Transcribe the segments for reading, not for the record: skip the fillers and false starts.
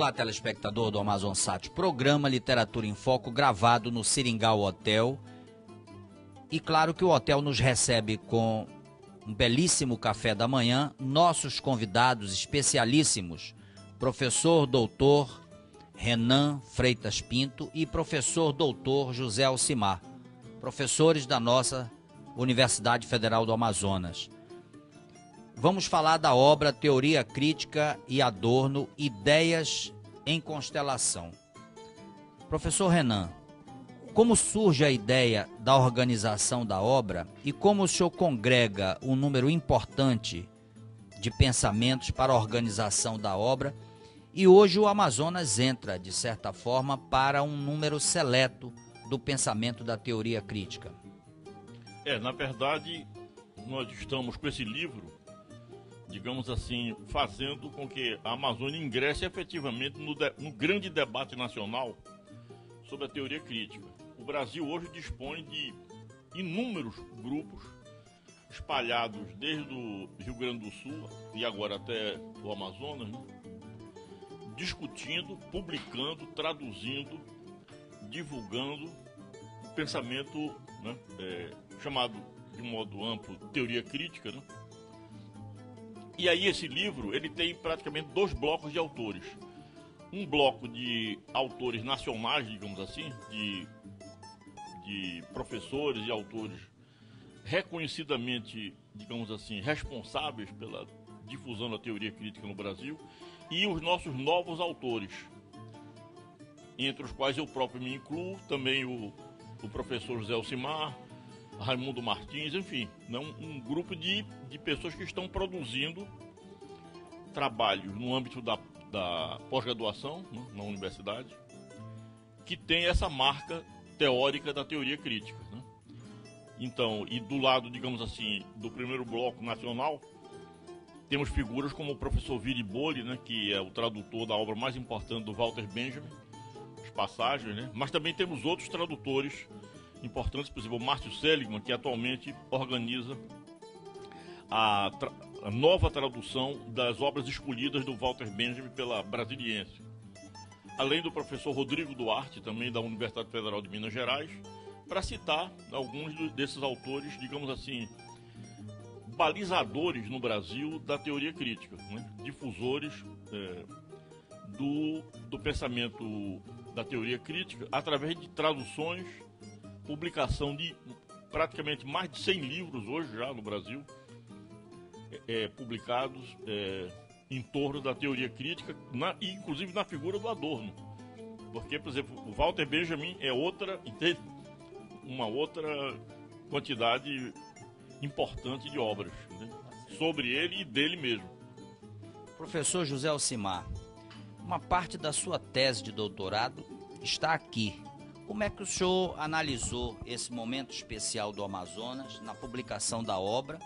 Olá, telespectador do Amazonsat, programa Literatura em Foco, gravado no Seringal Hotel. E claro que o hotel nos recebe com um belíssimo café da manhã, nossos convidados especialíssimos, professor doutor Renan Freitas Pinto e professor doutor José Alcimar, professores da nossa Universidade Federal do Amazonas. Vamos falar da obra Teoria Crítica e Adorno, Ideias em Constelação. Professor Renan, como surge a ideia da organização da obra e como o senhor congrega um número importante de pensamentos para a organização da obra? E hoje o Amazonas entra, de certa forma, para um número seleto do pensamento da teoria crítica. Na verdade, nós estamos com esse livro, digamos assim, fazendo com que a Amazônia ingresse efetivamente no grande debate nacional sobre a teoria crítica. O Brasil hoje dispõe de inúmeros grupos espalhados desde o Rio Grande do Sul e agora até o Amazonas, né? Discutindo, publicando, traduzindo, divulgando o pensamento, né? Chamado de modo amplo teoria crítica, né? E aí esse livro ele tem praticamente dois blocos de autores. Um bloco de autores nacionais, digamos assim, de professores e autores reconhecidamente, digamos assim, responsáveis pela difusão da teoria crítica no Brasil, e os nossos novos autores, entre os quais eu próprio me incluo, também o professor José Alcimar, Raimundo Martins, enfim, um grupo de pessoas que estão produzindo trabalhos no âmbito da pós-graduação, né, na universidade, que tem essa marca teórica da teoria crítica, né? Então, e do lado, digamos assim, do primeiro bloco nacional, temos figuras como o professor Viri Boli, né, que é o tradutor da obra mais importante do Walter Benjamin, As Passagens, né? Mas também temos outros tradutores importantes, por exemplo, o Márcio Seligman, que atualmente organiza a nova tradução das obras escolhidas do Walter Benjamin pela Brasiliense. Além do professor Rodrigo Duarte, também da Universidade Federal de Minas Gerais, para citar alguns desses autores, digamos assim, balizadores no Brasil da teoria crítica, né? Difusores do pensamento da teoria crítica através de traduções, publicação de praticamente mais de 100 livros hoje já no Brasil, publicados em torno da teoria crítica, inclusive na figura do Adorno. Porque, por exemplo, o Walter Benjamin é uma outra quantidade importante de obras, né, sobre ele e dele mesmo. Professor José Alcimar, uma parte da sua tese de doutorado está aqui. Como é que o senhor analisou esse momento especial do Amazonas na publicação da obra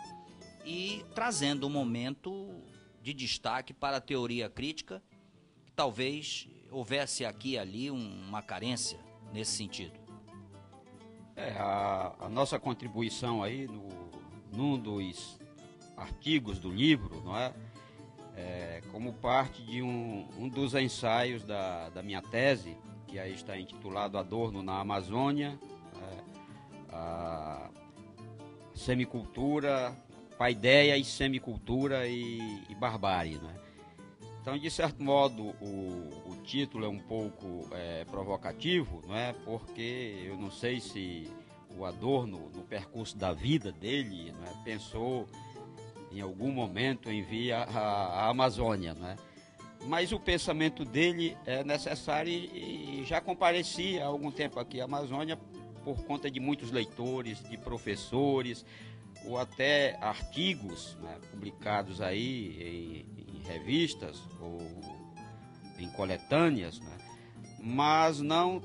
e trazendo um momento de destaque para a teoria crítica, que talvez houvesse aqui e ali uma carência nesse sentido? A nossa contribuição aí num dos artigos do livro, não é? Como parte de um dos ensaios da minha tese, que aí está intitulado Adorno na Amazônia, a semicultura, paideia e semicultura e barbárie, né? Então, de certo modo, o título é um pouco provocativo, não é? Porque eu não sei se o Adorno, no percurso da vida dele, não é, pensou em algum momento em vir à Amazônia, não é? Mas o pensamento dele é necessário e já compareci há algum tempo aqui à Amazônia por conta de muitos leitores, de professores, ou até artigos, né, publicados aí em revistas ou em coletâneas, né, mas não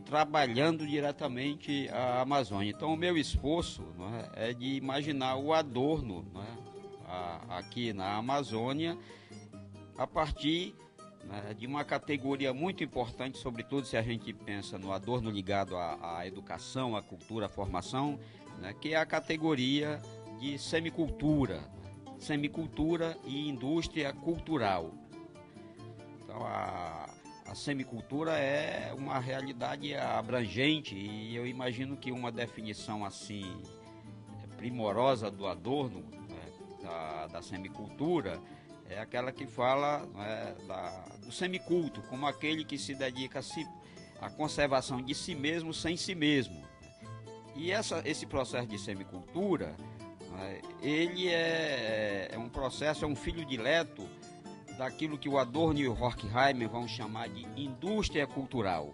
trabalhando diretamente a Amazônia. Então o meu esforço, né, é de imaginar o Adorno, né, aqui na Amazônia, a partir, né, de uma categoria muito importante, sobretudo se a gente pensa no Adorno ligado à educação, à cultura, à formação, né, que é a categoria de semicultura, semicultura e indústria cultural. Então a semicultura é uma realidade abrangente e eu imagino que uma definição assim primorosa do Adorno, né, da semicultura, é aquela que fala, né, do semiculto, como aquele que se dedica à conservação de si mesmo sem si mesmo. E esse processo de semicultura, né, ele é um processo, é um filho dileto daquilo que o Adorno e o Horkheimer vão chamar de indústria cultural.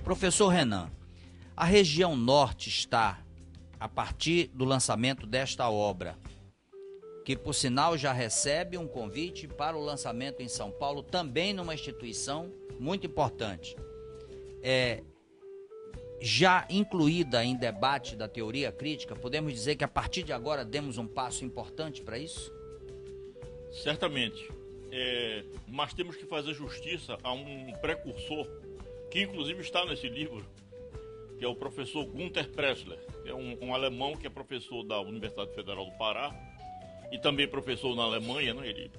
Professor Renan, a região norte está, a partir do lançamento desta obra, que por sinal já recebe um convite para o lançamento em São Paulo, também numa instituição muito importante, já incluída em debate da teoria crítica, podemos dizer que a partir de agora demos um passo importante para isso? Certamente. Mas temos que fazer justiça a um precursor, que inclusive está nesse livro, que é o professor Günter Pressler, que é um alemão que é professor da Universidade Federal do Pará e também professor na Alemanha, né? Ele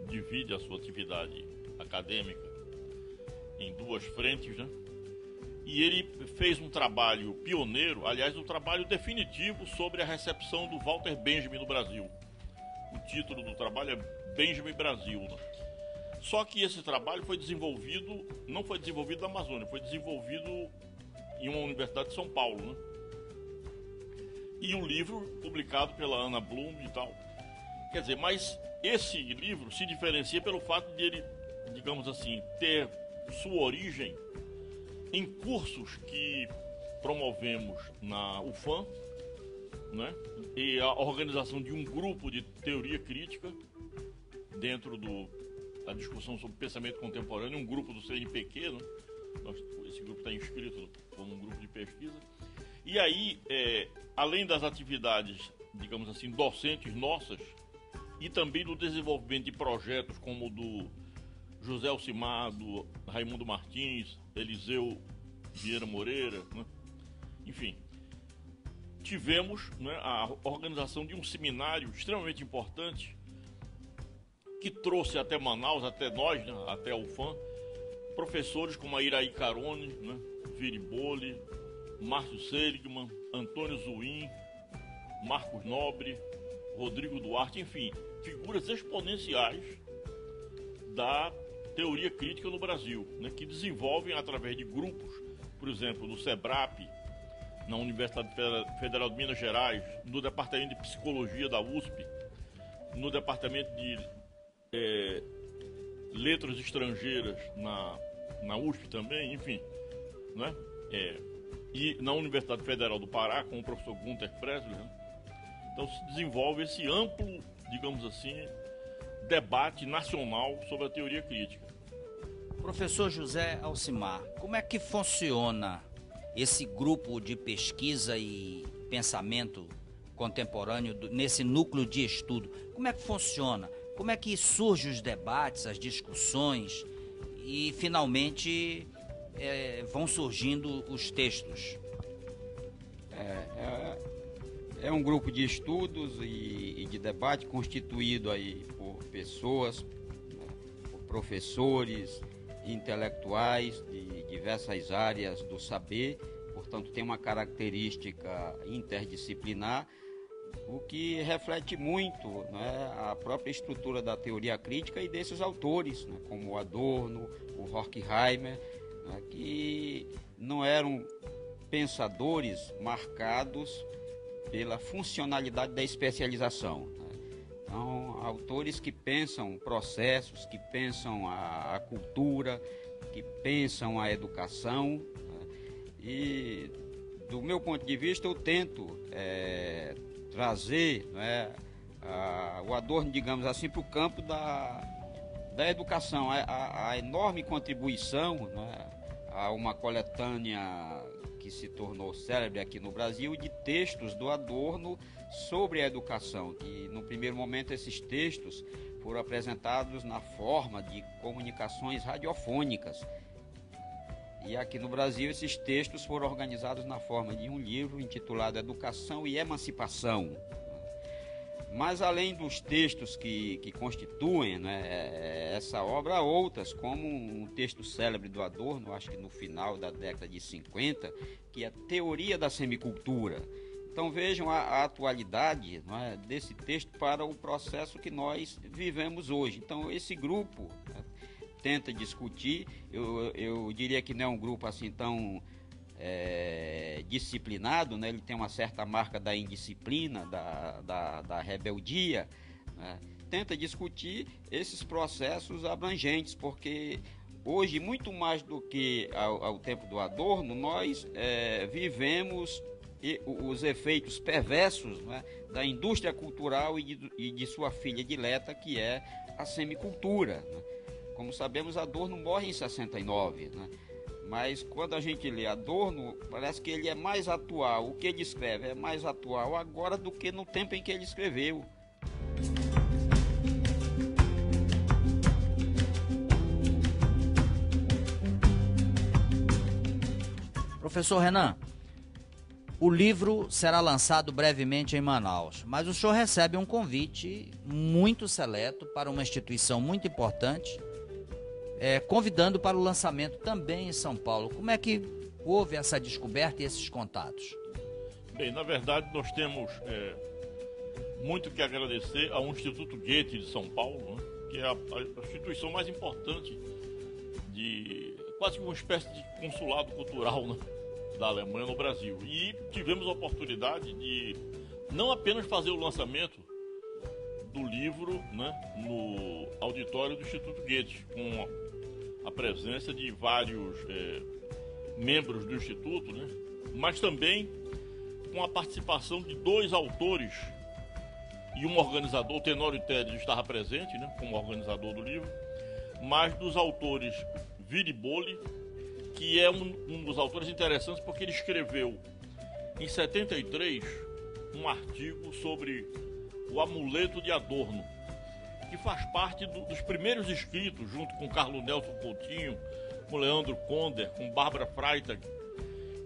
divide a sua atividade acadêmica em duas frentes, né? E ele fez um trabalho pioneiro, aliás, um trabalho definitivo sobre a recepção do Walter Benjamin no Brasil. O título do trabalho é Benjamin Brasil, né? Só que esse trabalho foi desenvolvido, não foi desenvolvido na Amazônia, foi desenvolvido em uma universidade de São Paulo, né? E o livro, publicado pela Ana Blum e tal. Quer dizer, mas esse livro se diferencia pelo fato de ele, digamos assim, ter sua origem em cursos que promovemos na UFAM, né? E a organização de um grupo de teoria crítica dentro da discussão sobre pensamento contemporâneo, um grupo do CNPq, né? Esse grupo está inscrito como um grupo de pesquisa. E aí, além das atividades, digamos assim, docentes nossas, e também do desenvolvimento de projetos como o do José Alcimar, do Raimundo Martins, Eliseu Vieira Moreira, né? Enfim, tivemos, né, a organização de um seminário extremamente importante que trouxe até Manaus, até nós, né, até a UFAM, professores como a Iraí Carone, né, Viriboli, Márcio Seligman, Antônio Zuim, Marcos Nobre, Rodrigo Duarte, enfim, figuras exponenciais da teoria crítica no Brasil, né, que desenvolvem através de grupos, por exemplo, no SEBRAP, na Universidade Federal de Minas Gerais, no Departamento de Psicologia da USP, no Departamento de Letras Estrangeiras na USP também, enfim, né? E na Universidade Federal do Pará, com o professor Günter Pressler, né? Então se desenvolve esse amplo, digamos assim, debate nacional sobre a teoria crítica. Professor José Alcimar, como é que funciona esse grupo de pesquisa e pensamento contemporâneo nesse núcleo de estudo? Como é que funciona? Como é que surgem os debates, as discussões e finalmente vão surgindo os textos? É um grupo de estudos e de debate constituído aí por pessoas, né, por professores, intelectuais de diversas áreas do saber, portanto tem uma característica interdisciplinar, o que reflete muito, né, a própria estrutura da teoria crítica e desses autores, né, como o Adorno, o Horkheimer, né, que não eram pensadores marcados pela funcionalidade da especialização, né? Então, autores que pensam processos, que pensam a cultura, que pensam a educação, né? E do meu ponto de vista eu tento trazer, né, o Adorno, digamos assim, para o campo da educação, a enorme contribuição, né, a uma coletânea que se tornou célebre aqui no Brasil de textos do Adorno sobre a educação, que no primeiro momento esses textos foram apresentados na forma de comunicações radiofônicas. E aqui no Brasil esses textos foram organizados na forma de um livro intitulado Educação e Emancipação. Mas além dos textos que constituem, né, essa obra, há outras, como um texto célebre do Adorno, acho que no final da década de 50, que é Teoria da Semicultura. Então vejam a atualidade, não é, desse texto para o processo que nós vivemos hoje. Então esse grupo, né, tenta discutir, eu diria que não é um grupo assim tão disciplinado, né? Ele tem uma certa marca da indisciplina, da rebeldia, né? Tenta discutir esses processos abrangentes, porque hoje, muito mais do que ao tempo do Adorno, nós vivemos os efeitos perversos, né, da indústria cultural e de sua filha dileta, que é a semicultura, né? Como sabemos, Adorno morre em 69, né? Mas quando a gente lê Adorno, parece que ele é mais atual. O que ele escreve é mais atual agora do que no tempo em que ele escreveu. Professor Renan, o livro será lançado brevemente em Manaus, mas o senhor recebe um convite muito seleto para uma instituição muito importante, convidando para o lançamento também em São Paulo. Como é que houve essa descoberta e esses contatos? Bem, na verdade nós temos muito que agradecer ao Instituto Goethe de São Paulo, né, que é a instituição mais importante, quase que uma espécie de consulado cultural, né, da Alemanha no Brasil. E tivemos a oportunidade de não apenas fazer o lançamento do livro, né, no auditório do Instituto Goethe, com a presença de vários membros do Instituto, né, mas também com a participação de 2 autores e um organizador. O Tenório Tedes estava presente, né, como organizador do livro, mas dos autores Viriboli, que é um dos autores interessantes porque ele escreveu em 73 um artigo sobre o amuleto de Adorno, que faz parte dos primeiros escritos, junto com Carlo Nelson Coutinho, com Leandro Konder, com Bárbara Freitag,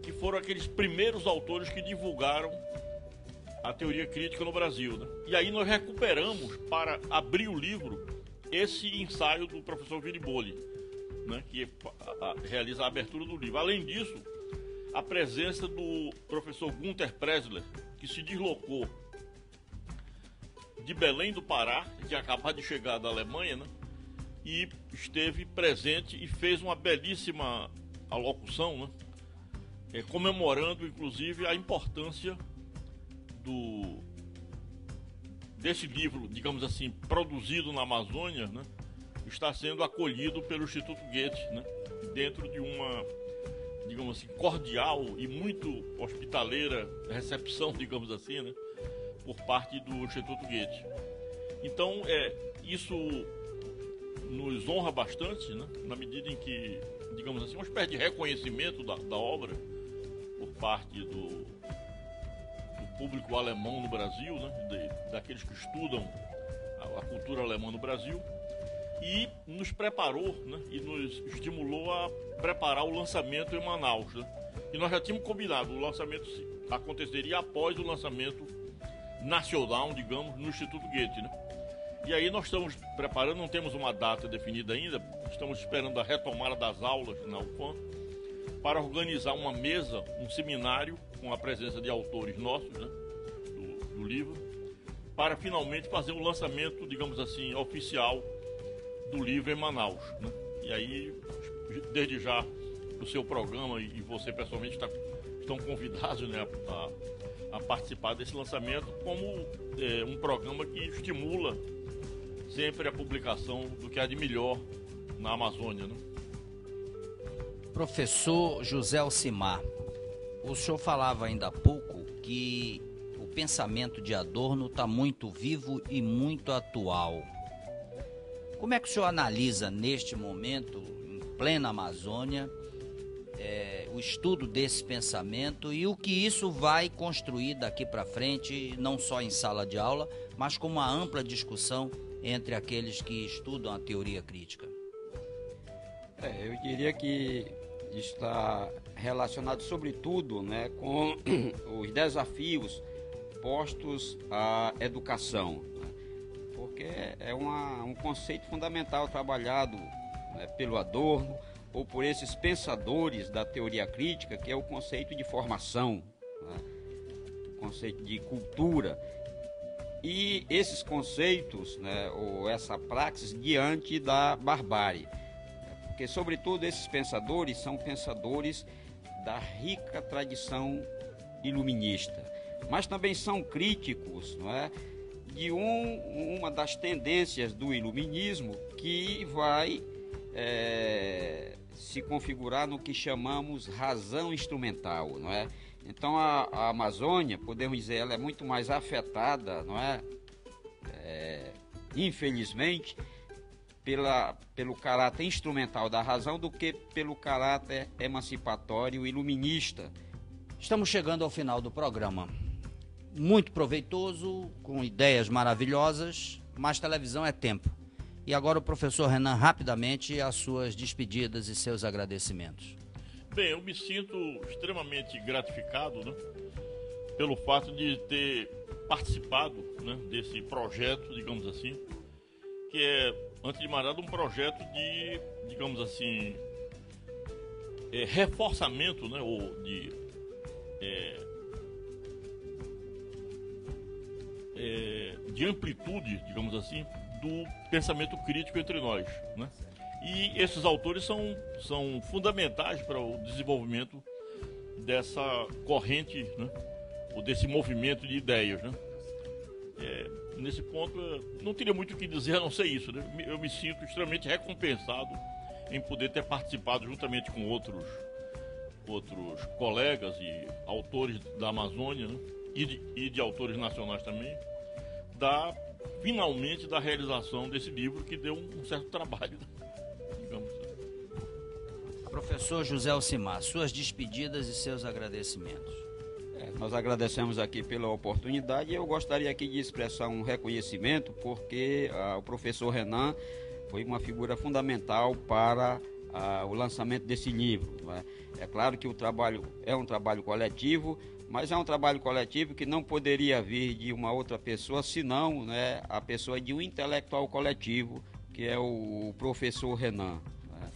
que foram aqueles primeiros autores que divulgaram a teoria crítica no Brasil, né? E aí nós recuperamos, para abrir o livro, esse ensaio do professor Viriboli, né, que realiza a abertura do livro. Além disso, a presença do professor Gunther Pressler, que se deslocou de Belém do Pará, que acabou de chegar da Alemanha, né, e esteve presente e fez uma belíssima alocução, né, comemorando inclusive a importância desse livro, digamos assim, produzido na Amazônia, né, está sendo acolhido pelo Instituto Goethe, né, dentro de uma, digamos assim, cordial e muito hospitaleira recepção, digamos assim, né, por parte do Instituto Goethe. Então, isso nos honra bastante, né, na medida em que, digamos assim, uma espécie de reconhecimento da obra por parte do público alemão no Brasil, né, daqueles que estudam a cultura alemã no Brasil, e nos preparou, né, e nos estimulou a preparar o lançamento em Manaus, né? E nós já tínhamos combinado, o lançamento aconteceria após o lançamento nacional, digamos, no Instituto Goethe, né? E aí nós estamos preparando, não temos uma data definida ainda, estamos esperando a retomada das aulas na UFAM para organizar uma mesa, um seminário com a presença de autores nossos, né, do livro, para finalmente fazer o lançamento, digamos assim, oficial do livro em Manaus, né? E aí, desde já, o seu programa e você pessoalmente estão convidados, né, a participar desse lançamento como um programa que estimula sempre a publicação do que há de melhor na Amazônia, né? Professor José Alcimar, o senhor falava ainda há pouco que o pensamento de Adorno está muito vivo e muito atual. Como é que o senhor analisa neste momento, em plena Amazônia, o estudo desse pensamento e o que isso vai construir daqui para frente, não só em sala de aula, mas com uma ampla discussão entre aqueles que estudam a teoria crítica? Eu diria que está relacionado sobretudo, né, com os desafios postos à educação, né, porque é um conceito fundamental trabalhado, né, pelo Adorno ou por esses pensadores da teoria crítica, que é o conceito de formação, né, o conceito de cultura. E esses conceitos, né, ou essa praxis diante da barbárie, porque sobretudo esses pensadores são pensadores da rica tradição iluminista, mas também são críticos, não é, de uma das tendências do iluminismo que vai se configurar no que chamamos razão instrumental, não é? Então a Amazônia, podemos dizer, ela é muito mais afetada, não é? Infelizmente, pelo caráter instrumental da razão do que pelo caráter emancipatório iluminista. Estamos chegando ao final do programa. Muito proveitoso, com ideias maravilhosas, mas televisão é tempo. E agora o professor Renan, rapidamente, as suas despedidas e seus agradecimentos. Bem, eu me sinto extremamente gratificado, né, pelo fato de ter participado, né, desse projeto, digamos assim, que é, antes de mais nada, um projeto de, digamos assim, reforçamento, né, ou de amplitude, digamos assim, do pensamento crítico entre nós, né? E esses autores são fundamentais para o desenvolvimento dessa corrente, né, ou desse movimento de ideias, né? Nesse ponto, não teria muito o que dizer a não ser isso, né? Eu me sinto extremamente recompensado em poder ter participado juntamente com outros colegas e autores da Amazônia, né, e de autores nacionais também, finalmente da realização desse livro que deu um certo trabalho, digamos assim. Professor José Alcimar, suas despedidas e seus agradecimentos. Nós agradecemos aqui pela oportunidade e eu gostaria aqui de expressar um reconhecimento porque o professor Renan foi uma figura fundamental para o lançamento desse livro, não é? É claro que o trabalho é um trabalho coletivo, mas é um trabalho coletivo que não poderia vir de uma outra pessoa, senão, né, a pessoa de um intelectual coletivo, que é o professor Renan, né?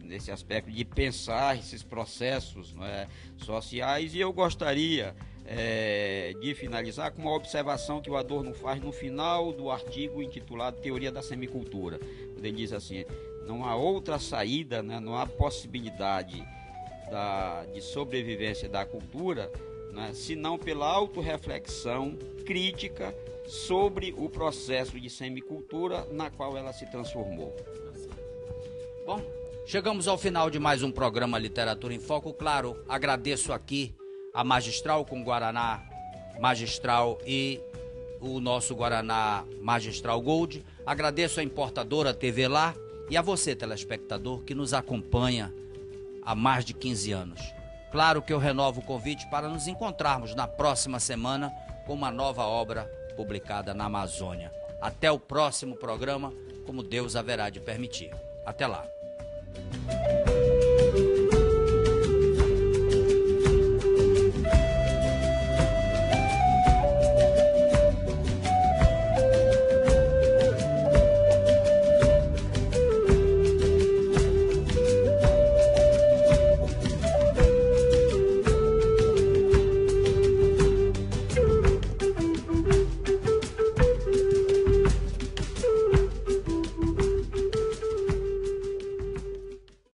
Nesse aspecto de pensar esses processos, né, sociais. E eu gostaria de finalizar com uma observação que o Adorno faz no final do artigo intitulado Teoria da Semicultura. Ele diz assim: não há outra saída, né, não há possibilidade de sobrevivência da cultura, né, senão pela autorreflexão crítica sobre o processo de semicultura na qual ela se transformou. Bom, chegamos ao final de mais um programa Literatura em Foco. Claro, agradeço aqui a Magistral com Guaraná Magistral e o nosso Guaraná Magistral Gold. Agradeço a importadora TV Lá e a você, telespectador, que nos acompanha há mais de 15 anos. Claro que eu renovo o convite para nos encontrarmos na próxima semana com uma nova obra publicada na Amazônia. Até o próximo programa, como Deus haverá de permitir. Até lá.